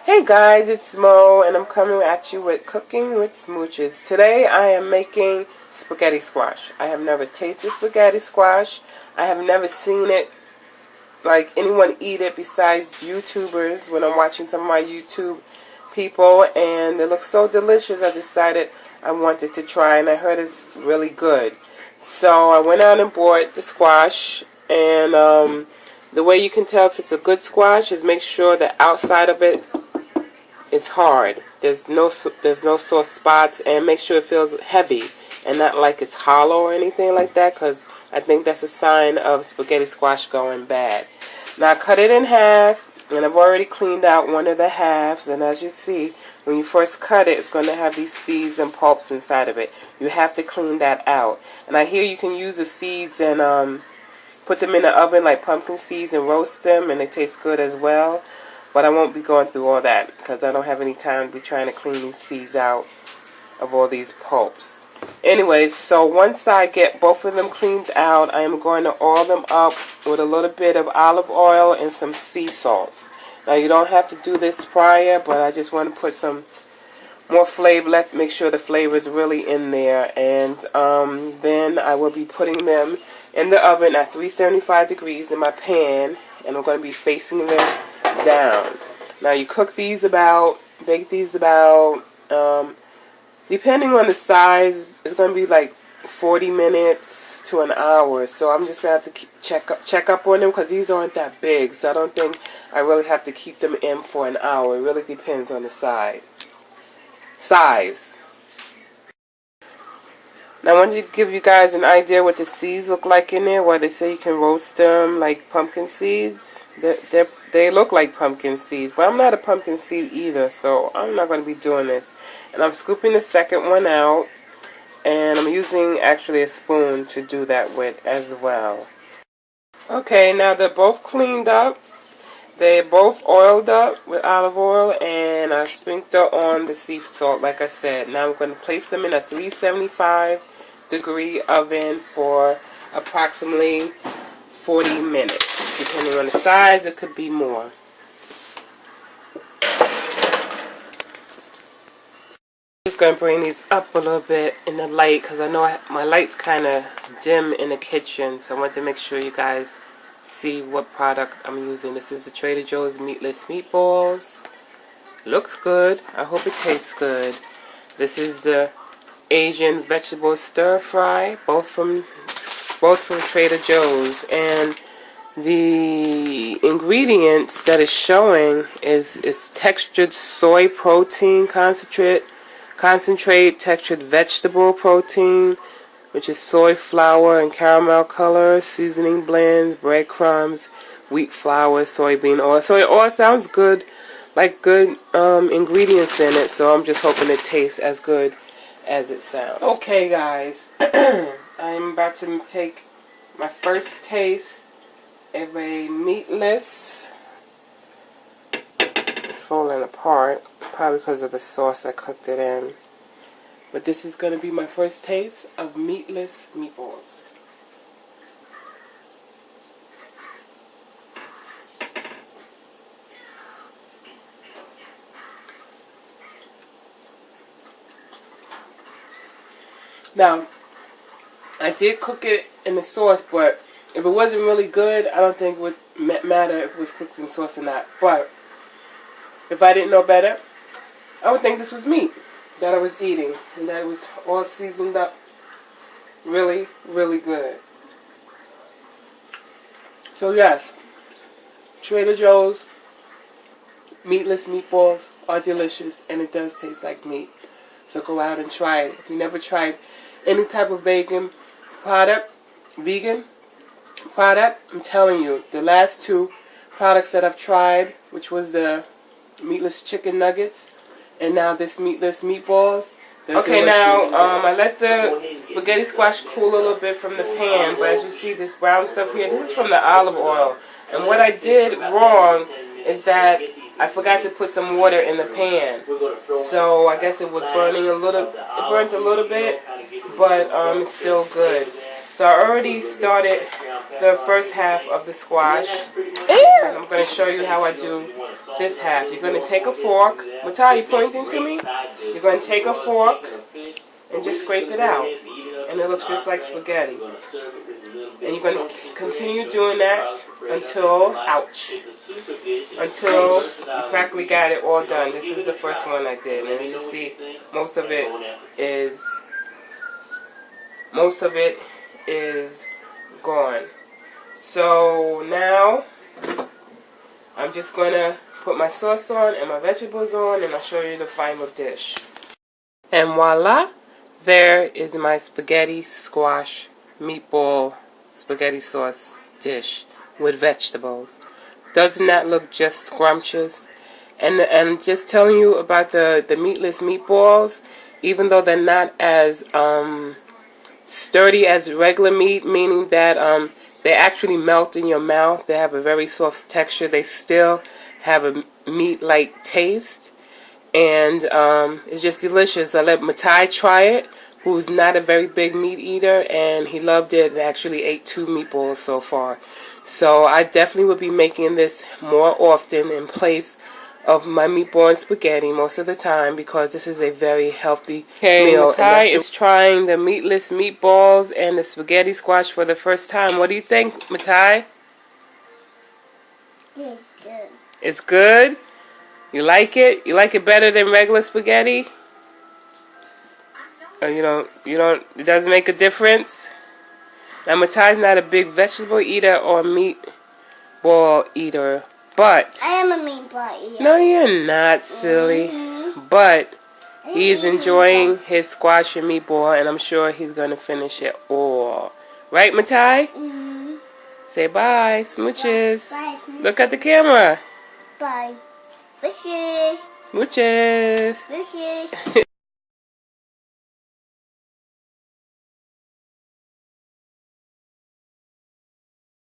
Hey guys, it's Mo, and I'm coming at you with Cooking with Smooches. Today I am making spaghetti squash. I have never tasted spaghetti squash. I have never seen it, like anyone eat it besides YouTubers when I'm watching some of my YouTube people, and it looks so delicious. I decided I wanted to try, and I heard it's really good. So I went out and bought the squash, and the way you can tell if it's a good squash is make sure the outside of it is hard. There's no soft spots, and make sure it feels heavy and not like it's hollow or anything like that, because I think that's a sign of spaghetti squash going bad. Now I cut it in half, and I've already cleaned out one of the halves, and as you see, when you first cut it, it's going to have these seeds and pulps inside of it. You have to clean that out. And I hear you can use the seeds and put them in the oven like pumpkin seeds and roast them, and they taste good as well. But I won't be going through all that because I don't have any time to be trying to clean these seeds out of all these pulps. Anyways, so once I get both of them cleaned out, I am going to oil them up with a little bit of olive oil and some sea salt. Now you don't have to do this prior, but I just want to put some more flavor, make sure the flavor is really in there. And then I will be putting them in the oven at 375 degrees in my pan, and I'm going to be facing them down. Now you bake these about, depending on the size, it's going to be like 40 minutes to an hour. So I'm just going to have to check up on them because these aren't that big. So I don't think I really have to keep them in for an hour. It really depends on the size. Now I wanted to give you guys an idea what the seeds look like in there. Why they say you can roast them like pumpkin seeds. They look like pumpkin seeds, but I'm not a pumpkin seed either, so I'm not going to be doing this. And I'm scooping the second one out, and I'm using actually a spoon to do that with as well. Okay, now they're both cleaned up. They're both oiled up with olive oil, and I sprinkled on the sea salt like I said. Now I'm going to place them in a 375 degree oven for approximately 40 minutes. Depending on the size, it could be more. I'm just going to bring these up a little bit in the light because I know my light's kind of dim in the kitchen, so I want to make sure you guys see what product I'm using. This is the Trader Joe's meatless meatballs. Looks good. I hope it tastes good. This is the Asian vegetable stir fry, both from Trader Joe's, and the ingredients that is showing is textured soy protein concentrate, textured vegetable protein, which is soy flour and caramel color, seasoning blends, breadcrumbs, wheat flour, soybean oil. So it all sounds good, like good ingredients in it, so I'm just hoping it tastes as good as it sounds. Okay guys, I'm about to take my first taste of a meatless, it's falling apart, probably because of the sauce I cooked it in. But this is going to be my first taste of meatless meatballs. Now, I did cook it in the sauce, but if it wasn't really good, I don't think it would matter if it was cooked in sauce or not. But if I didn't know better, I would think this was meat that I was eating, and that it was all seasoned up really, really good. So yes, Trader Joe's meatless meatballs are delicious, and it does taste like meat. So go out and try it. If you never tried any type of vegan product, I'm telling you, the last two products that I've tried, which was the meatless chicken nuggets, and now this meatless meatballs. Okay, delicious. Now I let the spaghetti squash cool a little bit from the pan, but as you see this brown stuff here, this is from the olive oil. And what I did wrong is that I forgot to put some water in the pan. So I guess it was burning a little, it burnt a little bit, but it's still good. So I already started the first half of the squash, and I'm I'm going to show you how I do this half. You're going to take a fork. Matai, you pointing to me? You're going to take a fork and just scrape it out. And it looks just like spaghetti. And you're going to continue doing that until, until you practically got it all done. This is the first one I did. And as you see, most of it is gone. So now I'm just going to put my sauce on and my vegetables on, and I'll show you the final dish. And voila, there is my spaghetti squash meatball spaghetti sauce dish with vegetables. Doesn't that look just scrumptious? And just telling you about the meatless meatballs, even though they're not as sturdy as regular meat, meaning that they actually melt in your mouth. They have a very soft texture. They still have a meat-like taste. And it's just delicious. I let Matai try it, who's not a very big meat eater, and he loved it and actually ate 2 meatballs so far. So I definitely will be making this more often in place of my meatball and spaghetti most of the time, because this is a very healthy meal. Matai is trying the meatless meatballs and the spaghetti squash for the first time. What do you think, Matai? Good. It's good? You like it? You like it better than regular spaghetti? Or you don't, it doesn't make a difference? Now, Matai's not a big vegetable eater or meatball eater, but... I am a meatball eater. No, you're not, silly. But he's enjoying his squash and meatball, and I'm sure he's going to finish it all. Right, Matai? Say bye, Smooches. Bye. Look at the camera. Bye. Wishes. Smooches. Wishes.